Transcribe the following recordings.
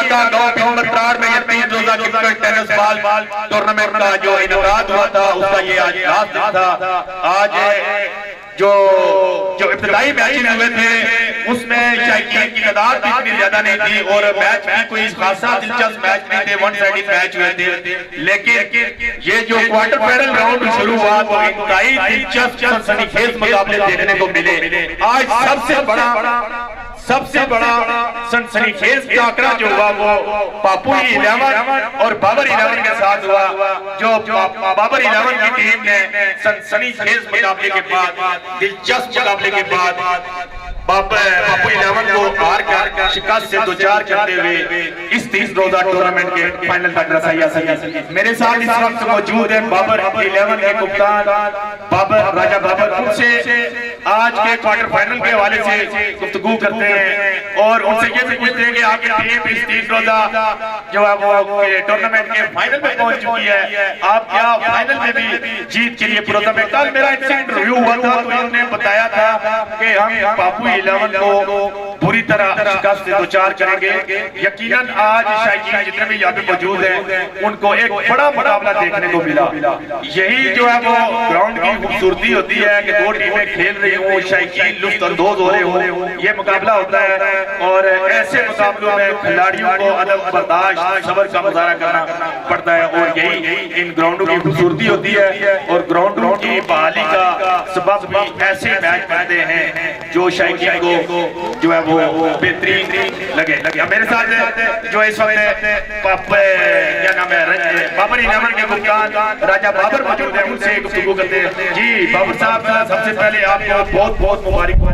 इलाका गांव पिंपरत्राड़ में ये 3 रोजा क्रिकेट टेनिस बॉल टूर्नामेंट का जो इनाकात हुआ था उसका ये आज लास्ट दिन था। आज जो इब्तदाई मैचेस हुए थे उसमें शायकीन की तादाद भी इतनी ज्यादा नहीं थी और मैच भी कोई खासा दिलचस्प मैच नहीं थे, वन साइडेड मैच हुए थे। लेकिन ये जो क्वार्टर फाइनल राउंड शुरू हुआ तो इंतहाई दिलचस्प सनसनीखेज मुकाबले देखने को मिले। आज सबसे बड़ा सनसनीखेज आंकड़ा जो हुआ वो पापू 11 और बाबर 11 के साथ हुआ। जो बाबर 11 की टीम ने सनसनीखेज मुकाबले के बाद, दिलचस्प मुकाबले के बाद पापू 11 को हार कर शिकस्त से दोचार करते हुए इस 3 रोजा टूर्नामेंट के फाइनल तक रसाई हासिल। मेरे साथ इस वक्त मौजूद है बाबर 11 के कप्तान बाबर राजा बाबर। उनसे आज के क्वार्टर फाइनल के हवाले से गुफ्तगू करते हैं और उनसे ये भी पूछते हैं कि आपकी टीम इस 3 रोजा जो है वो टूर्नामेंट के फाइनल में पहुंच चुकी है, आप क्या फाइनल में भी जीत के लिए पुरजम? कल मेरा इनसे इंटरव्यू हुआ था तो इन्होंने बताया था कि हम पापू 11 को पूरी तरह शिकस्त से दोचार करेंगे। यकीनन आज शायकीन जितने भी यहाँ पे मौजूद हैं उनको एक बड़ा मुकाबला देखने को मिला। यही जो है वो ग्राउंड की खूबसूरती होती है कि 2 टीमें खेल रही हो, शायकीन लुत्फ अंदोज हो रहे हो, ये मुकाबला होता है। और ऐसे मुकाबलों में खिलाड़ियों को अदब, बर्दाश्त, सब्र का मुजाहरा करना पड़ता है और यही इन ग्राउंडों की खूबसूरती होती है। और ग्राउंडों की बहाली का सबब भी ऐसे मैच बनते हैं जो शायकीन को जो है वो बेहतरीन लगे। मेरे साथ जो इस वक्त क्या नाम है बाबर 11 के कप्तान राजा बाबर मौजूद है, उनसे गुफ्तगू करते हैं। जी बाबर साहब, सबसे पहले आपको बहुत बहुत मुबारक हो,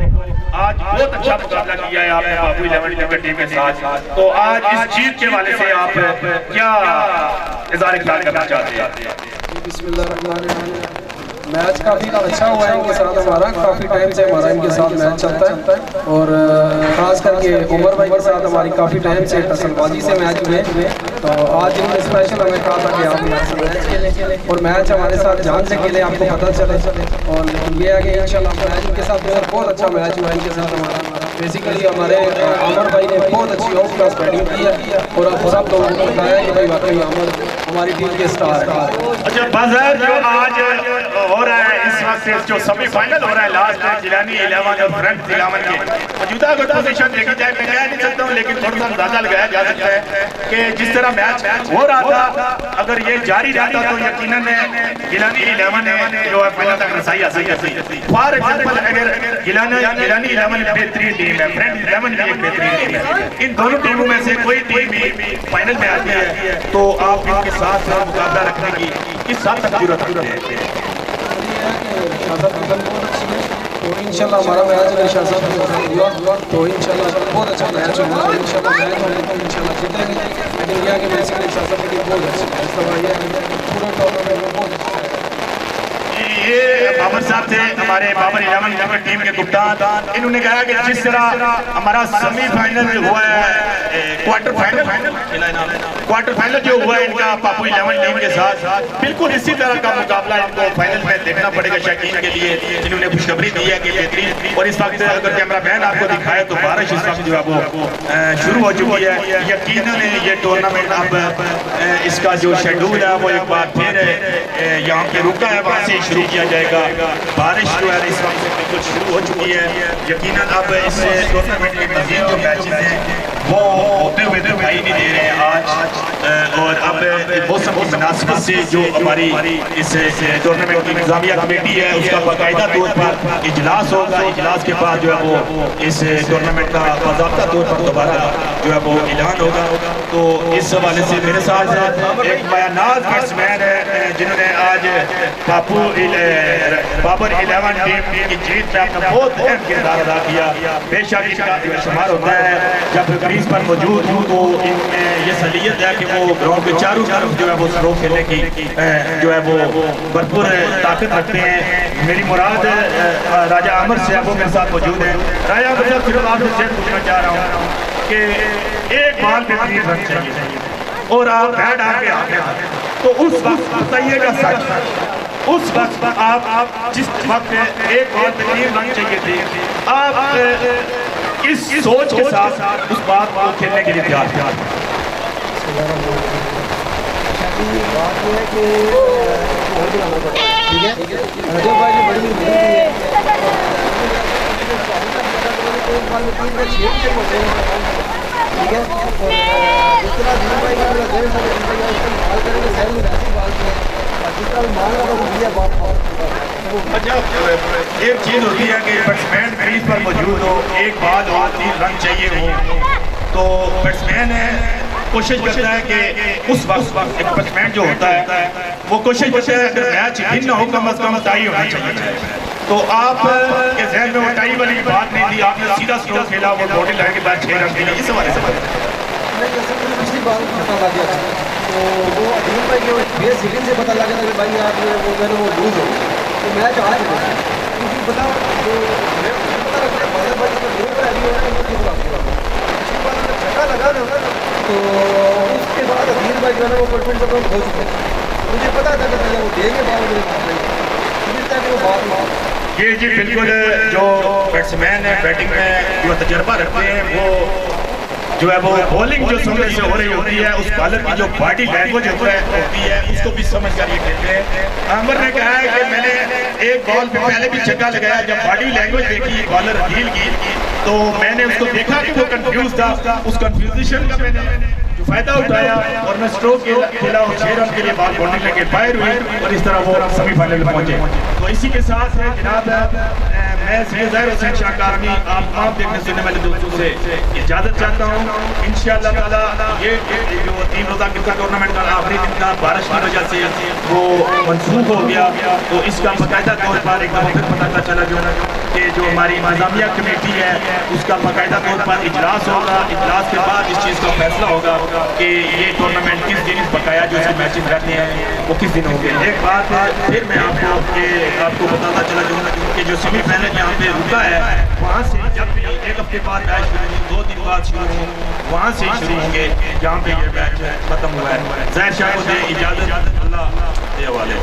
आज बहुत अच्छा मुकाबला किया है आपने पापू 11 टीम के साथ। तो आज इस जीत के वाले से आप क्या इज़हार ख्याल करना चाहते हैं? बिस्मिल्लाह। मैच काफ़ी अच्छा हुआ है इनके साथ हमारा, काफ़ी टाइम से हमारा इनके साथ मैच चलता है और ख़ास करके उमर भाई के साथ हमारी काफ़ी टाइम से टसलबाजी से मैच हुए। तो आज इन्होंने स्पेशल हमें कहा था कि आप हमारे साथ मैच खेलें और मैच हमारे साथ जान से खेलें, आपको पता चले। और ये है कि इंशाल्लाह मैच इनके साथ बहुत अच्छा मैच हुआ इनके साथ हमारा। बेसिकली हमारे उमर भाई ने बहुत अच्छी ऑफ क्लास बैटिंग की है और अब सब लोगों को बताया कि भाई वाकई उमर हमारी टीम के स्टार है। अच्छा बाज़ार जो आज हो रहा है इस वक्त जो सेमीफाइनल हो रहा है लास्ट में जिलानी 11 और फ्रंट 11 के मौजूदा अगर पोजीशन देखी जाए मैं कह नहीं सकता हूँ, लेकिन थोड़ा सा अंदाजा लगाया जा सकता है कि जिस तरह मैच हो रहा था अगर ये जारी रहता तो यकीनन जिलानी 11 जो है फाइनल तक रसाई हासिल करती। फॉर एग्जांपल अगर जिलानी 11 बेहतरीन टीम है, फ्रंट 11 भी एक बेहतरीन टीम है, इन दोनों टीमों में से कोई टीम भी फाइनल में आती है तो आप इनके साथ मुकाबला रखने की किस हद तक जरूरत है? बहुत अच्छी है तो इंशाल्लाह हमारा मैच हुआ तो इंशाल्लाह बहुत अच्छा मैच होगा। इंशाल्लाह मैच होने तो इंशाल्लाह जीतेंगे। लेकिन यह कि बेसिकली शासन की बहुत अच्छी है, इस तरह यह पूरे टूर्नामेंट में बहुत अच्छा है। ये बाबर साहब थे हमारे बाबर 11 टीम के कप्तान। इन्होंने कहा कि जिस तरह हमारा सेमीफाइनल हुआ है, क्वार्टर फाइनल जो हुआ है इनका पापू 11 टीम के साथ, बिल्कुल इसी तरह का मुकाबला इनको फाइनल में देखना पड़ेगा शायकीन के लिए। इन्होंने खुशखबरी दी है कि बेहतरीन। और इस वक्त अगर कैमरा मैन आपको दिखाए तो बारिश इस वक्त जो है वो शुरू हो चुकी है। यकीनन ये टूर्नामेंट अब इसका जो शेड्यूल है वो एक बार फिर यहाँ पे रुका है, वहाँ से शुरू किया जाएगा। बारिश जो है इस वक्त बिल्कुल शुरू हो चुकी है। यकीनन अब इस टूर्नामेंट के मज़ीद जो मैचेस हैं वो होते हुए दिखाई नहीं दे रहे हैं आज। और अब मौसम की मुनासिबत से जो हमारी इस टूर्नामेंट की इंतजामिया कमेटी है उसका बाकायदा तौर पर इजलास होगा। इजलास के बाद जो है वो इस टूर्नामेंट का बाज़ाब्ता तौर पर दोबारा जो है वो ऐलान होगा। तो इस हवाले से मेरे साथ एक बयानाज बैट्समैन है जिन्होंने आज पापू बाबर 11 टीम की जीत में अपना बहुत अहम किरदार अदा किया। बेशक इसका शुमार होता है जब क्रीज पर मौजूद हूँ तो इनमें ये सलीयत है कि वो ग्राउंड के चारों तरफ जो है वो स्लो खेलने की जो है वो भरपूर ताकत रखते हैं। मेरी मुराद राजा अमर से वो मेरे साथ मौजूद है। राजा अमर साहब सिर्फ आपसे शेयर पूछना चाह रहा हूँ कि एक बॉल पे 3 रन चाहिए और आप बैट आके आते हैं तो उस वक्त बताइएगा सच, उस वक्त आप जिस वक्त एक बॉल पे 3 रन चाहिए थे आप इस सोच के साथ उस बात को खेलने के लिए तैयार थे? बात ये है कि और बुलाना पड़ता है, ठीक है। रजब भाई ने बड़ी मेहनत की है, एक बार में 3 से 6 होते हैं, ठीक है। और जिस तरह रजब भाई का पूरा देर सारे जिंदगी उसका बाल करेंगे शहर में वैसे बाल किए, और जिस तरह मान लगा तो दिया बात अच्छा, एक चीज होती है कि बैट्समैन क्रीज पर मौजूद हो, एक बाल और 3 रन चाहिए हो, तो बैट्समैन कोशिश करता है कि उस वक्त एक बैट्समैन जो होता है वो कोशिश करता है अगर मैच भिन्न हो कम अज कम टाई होना चाहिए। तो आप के जहन में वो टाई वाली बात नहीं थी, आपने सीधा स्ट्रोक खेला, वो बॉडी लाइन के बाद 6 रन खेला, इस हवाले से पिछली बार पता लग गया था, तो वो अजीम भाई के फेस रीडिंग से पता लगा था कि भाई आप वो मैंने वो लूज हो, तो मैच आज क्योंकि पता जो पता लगता है बादल भाई का लूज है अभी पिछली बार झटका लगा था ना, तो उसके बाद अजीम भाई जो है ना वो परफेक्ट सब हो चुके हैं। मुझे पता था कि भैया वो देंगे बाहर वो बात जी जी बिल्कुल। जो बैट्समैन है बैटिंग में जो तजर्बा रखते हैं वो जो है वो बॉलिंग जो समय से हो रही होती है उस बॉलर की जो बॉडी लैंग्वेज होती है उसको भी समझ कर ये कहते हैं। अमर ने कहा है कि मैंने एक बॉल पे पहले भी छक्का लगाया, जब बॉडी लैंग्वेज देखी बॉलर हील की तो मैंने उसको देखा कि वो कंफ्यूज था, उस कंफ्यूजन का मैंने जो फायदा उठाया और मैं स्ट्रोक खेला और 6 रन के लिए बॉल बॉलिंग लेके फायर हुई और इस तरह वो सेमीफाइनल में पहुंचे। तो इसी के साथ है जनाब मैं ज़ाहिर हुसैन शाह काज़मी आप तमाम देखने सुनने वाले दोस्तों से इजाज़त चाहता हूँ। इंशाअल्लाह ताला ये जो 3 रोज़ा क्रिकेट टूर्नामेंट का आखिरी दिन था, बारिश की वजह से वो मनसूख हो गया, तो इसका बाकायदा तौर पर एक बार फिर पता चला जो कि जो हमारी इंतजामिया कमेटी है उसका बाकायदा तौर पर इजलास होगा, इजलास के बाद इस चीज़ का फैसला होगा कि ये टूर्नामेंट किस दिन बकाया जो मैचेस रहते हैं वो किस दिन होंगे। एक बात फिर मैं आपको बताता चला जाऊँगा कि जो सेमीफाइनल यहाँ पे रुका है वहाँ से जब भी 1 हफ्ते बाद मैच शुरू हो, 2 दिन बाद शुरू हो, वहाँ से शुरू होंगे जहाँ पे ये मैच खत्म हुआ है। ज़ाहिर शाह को दे इजाज़त, अल्लाह के हवाले।